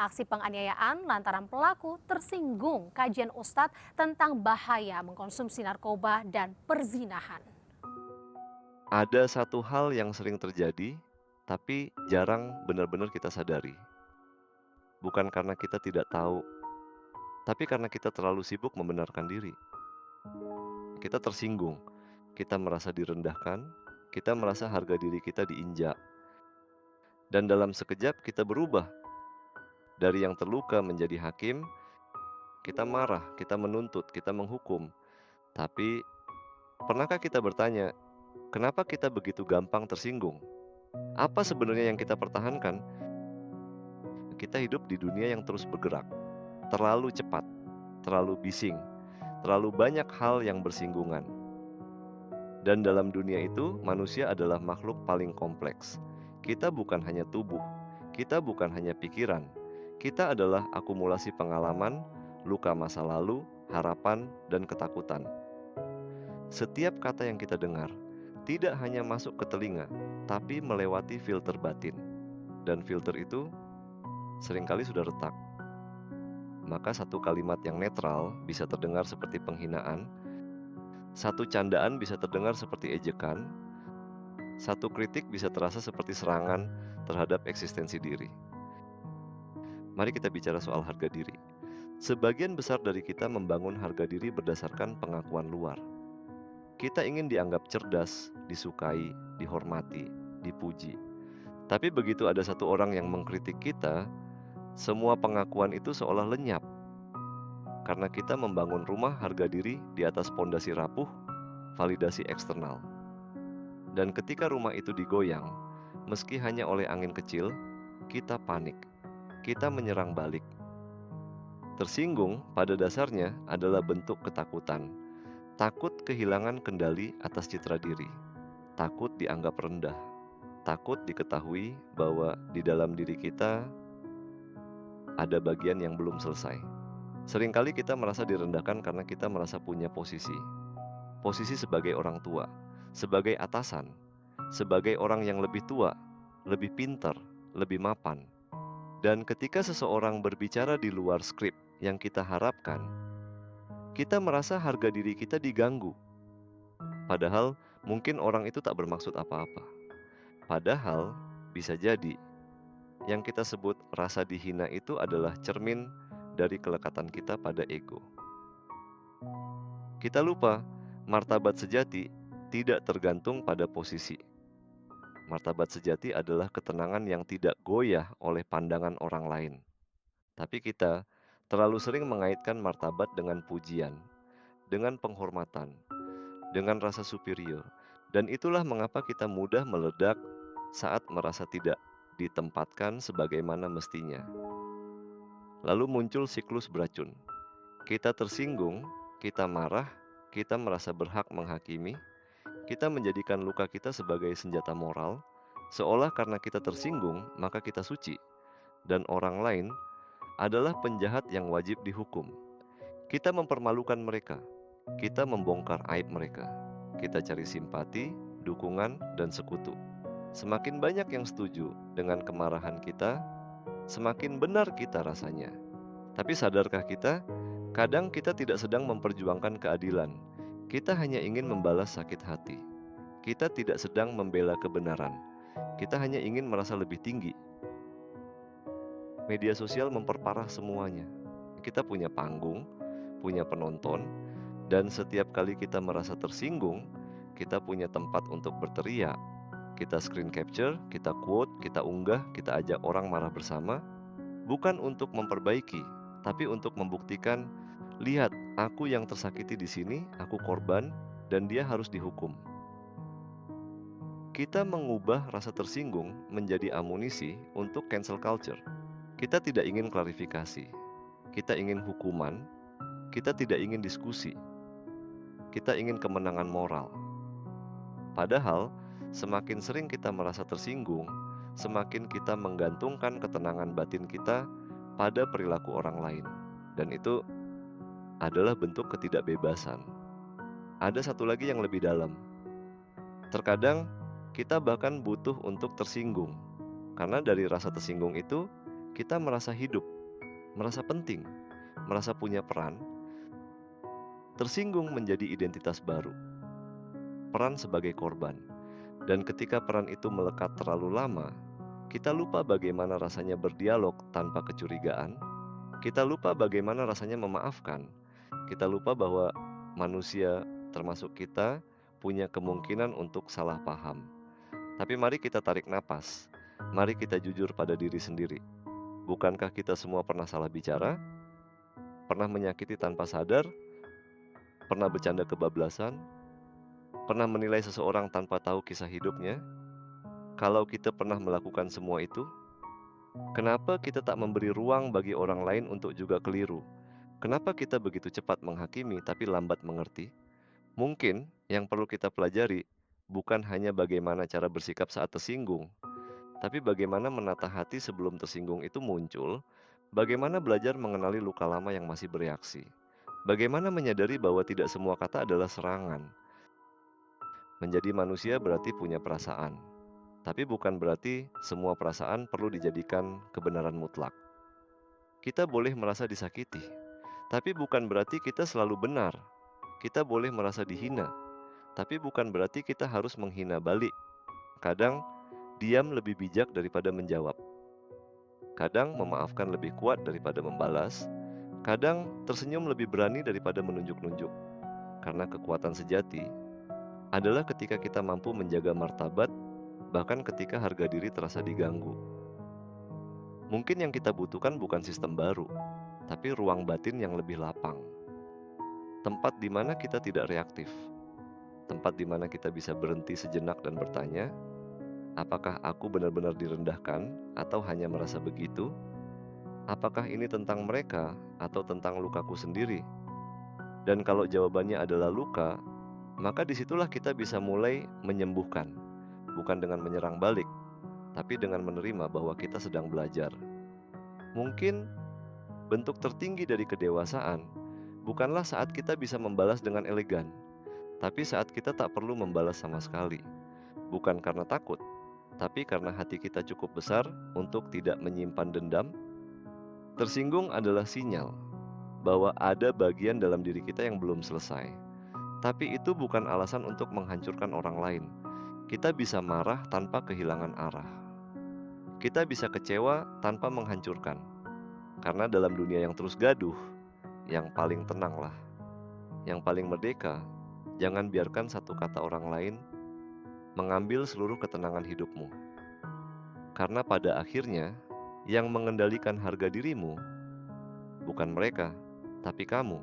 Aksi penganiayaan lantaran pelaku tersinggung kajian Ustadz tentang bahaya mengkonsumsi narkoba dan perzinahan. Ada satu hal yang sering terjadi, tapi jarang benar-benar kita sadari. Bukan karena kita tidak tahu, tapi karena kita terlalu sibuk membenarkan diri. Kita tersinggung, kita merasa direndahkan, kita merasa harga diri kita diinjak. Dan dalam sekejap kita berubah. Dari yang terluka menjadi hakim, kita marah, kita menuntut, kita menghukum. Tapi, pernahkah kita bertanya, kenapa kita begitu gampang tersinggung? Apa sebenarnya yang kita pertahankan? Kita hidup di dunia yang terus bergerak, terlalu cepat, terlalu bising, terlalu banyak hal yang bersinggungan. Dan dalam dunia itu, manusia adalah makhluk paling kompleks. Kita bukan hanya tubuh, kita bukan hanya pikiran. Kita adalah akumulasi pengalaman, luka masa lalu, harapan, dan ketakutan. Setiap kata yang kita dengar tidak hanya masuk ke telinga, tapi melewati filter batin. Dan filter itu seringkali sudah retak. Maka satu kalimat yang netral bisa terdengar seperti penghinaan, satu candaan bisa terdengar seperti ejekan, satu kritik bisa terasa seperti serangan terhadap eksistensi diri. Mari kita bicara soal harga diri. Sebagian besar dari kita membangun harga diri berdasarkan pengakuan luar. Kita ingin dianggap cerdas, disukai, dihormati, dipuji. Tapi begitu ada satu orang yang mengkritik kita, semua pengakuan itu seolah lenyap. Karena kita membangun rumah harga diri di atas pondasi rapuh, validasi eksternal. Dan ketika rumah itu digoyang, meski hanya oleh angin kecil, kita panik. Kita menyerang balik. Tersinggung pada dasarnya adalah bentuk ketakutan. Takut kehilangan kendali atas citra diri. Takut dianggap rendah. Takut diketahui bahwa di dalam diri kita ada bagian yang belum selesai. Seringkali kita merasa direndahkan karena kita merasa punya posisi. Posisi sebagai orang tua, sebagai atasan, sebagai orang yang lebih tua, lebih pintar, lebih mapan. Dan ketika seseorang berbicara di luar skrip yang kita harapkan, kita merasa harga diri kita diganggu. Padahal mungkin orang itu tak bermaksud apa-apa. Padahal bisa jadi yang kita sebut rasa dihina itu adalah cermin dari kelekatan kita pada ego. Kita lupa, martabat sejati tidak tergantung pada posisi. Martabat sejati adalah ketenangan yang tidak goyah oleh pandangan orang lain. Tapi kita terlalu sering mengaitkan martabat dengan pujian, dengan penghormatan, dengan rasa superior. Dan itulah mengapa kita mudah meledak saat merasa tidak ditempatkan sebagaimana mestinya. Lalu muncul siklus beracun. Kita tersinggung, kita marah, kita merasa berhak menghakimi, kita menjadikan luka kita sebagai senjata moral, seolah karena kita tersinggung, maka kita suci, dan orang lain adalah penjahat yang wajib dihukum. Kita mempermalukan mereka, kita membongkar aib mereka, kita cari simpati, dukungan, dan sekutu. Semakin banyak yang setuju dengan kemarahan kita, semakin benar kita rasanya. Tapi sadarkah kita, kadang kita tidak sedang memperjuangkan keadilan. Kita hanya ingin membalas sakit hati. Kita tidak sedang membela kebenaran. Kita hanya ingin merasa lebih tinggi. Media sosial memperparah semuanya. Kita punya panggung, punya penonton, dan setiap kali kita merasa tersinggung, kita punya tempat untuk berteriak. Kita screen capture, kita quote, kita unggah, kita ajak orang marah bersama, bukan untuk memperbaiki, tapi untuk membuktikan, lihat, aku yang tersakiti di sini, aku korban, dan dia harus dihukum. Kita mengubah rasa tersinggung menjadi amunisi untuk cancel culture. Kita tidak ingin klarifikasi, kita ingin hukuman, kita tidak ingin diskusi, kita ingin kemenangan moral. Padahal, semakin sering kita merasa tersinggung, semakin kita menggantungkan ketenangan batin kita pada perilaku orang lain. Dan itu adalah bentuk ketidakbebasan. Ada satu lagi yang lebih dalam. Terkadang kita bahkan butuh untuk tersinggung. Karena dari rasa tersinggung itu, kita merasa hidup, merasa penting, merasa punya peran, tersinggung menjadi identitas baru, peran sebagai korban. Dan ketika peran itu melekat terlalu lama, kita lupa bagaimana rasanya berdialog tanpa kecurigaan, kita lupa bagaimana rasanya memaafkan, kita lupa bahwa manusia, termasuk kita, punya kemungkinan untuk salah paham. Tapi mari kita tarik napas, mari kita jujur pada diri sendiri. Bukankah kita semua pernah salah bicara, pernah menyakiti tanpa sadar, pernah bercanda kebablasan, pernah menilai seseorang tanpa tahu kisah hidupnya? Kalau kita pernah melakukan semua itu, kenapa kita tak memberi ruang bagi orang lain untuk juga keliru? Kenapa kita begitu cepat menghakimi tapi lambat mengerti? Mungkin yang perlu kita pelajari bukan hanya bagaimana cara bersikap saat tersinggung, tapi bagaimana menata hati sebelum tersinggung itu muncul, bagaimana belajar mengenali luka lama yang masih bereaksi, bagaimana menyadari bahwa tidak semua kata adalah serangan. Menjadi manusia berarti punya perasaan, tapi bukan berarti semua perasaan perlu dijadikan kebenaran mutlak. Kita boleh merasa disakiti, tapi bukan berarti kita selalu benar. Kita boleh merasa dihina, tapi bukan berarti kita harus menghina balik. Kadang, diam lebih bijak daripada menjawab. Kadang, memaafkan lebih kuat daripada membalas. Kadang, tersenyum lebih berani daripada menunjuk-nunjuk. Karena kekuatan sejati adalah ketika kita mampu menjaga martabat, bahkan ketika harga diri terasa diganggu. Mungkin yang kita butuhkan bukan sistem baru, tapi ruang batin yang lebih lapang. Tempat di mana kita tidak reaktif. Tempat di mana kita bisa berhenti sejenak dan bertanya, apakah aku benar-benar direndahkan atau hanya merasa begitu? Apakah ini tentang mereka atau tentang lukaku sendiri? Dan kalau jawabannya adalah luka, maka disitulah kita bisa mulai menyembuhkan. Bukan dengan menyerang balik, tapi dengan menerima bahwa kita sedang belajar. Mungkin bentuk tertinggi dari kedewasaan bukanlah saat kita bisa membalas dengan elegan, tapi saat kita tak perlu membalas sama sekali. Bukan karena takut, tapi karena hati kita cukup besar untuk tidak menyimpan dendam. Tersinggung adalah sinyal bahwa ada bagian dalam diri kita yang belum selesai. Tapi itu bukan alasan untuk menghancurkan orang lain. Kita bisa marah tanpa kehilangan arah. Kita bisa kecewa tanpa menghancurkan. Karena dalam dunia yang terus gaduh, yang paling tenanglah, yang paling merdeka, jangan biarkan satu kata orang lain mengambil seluruh ketenangan hidupmu. Karena pada akhirnya, yang mengendalikan harga dirimu bukan mereka, tapi kamu.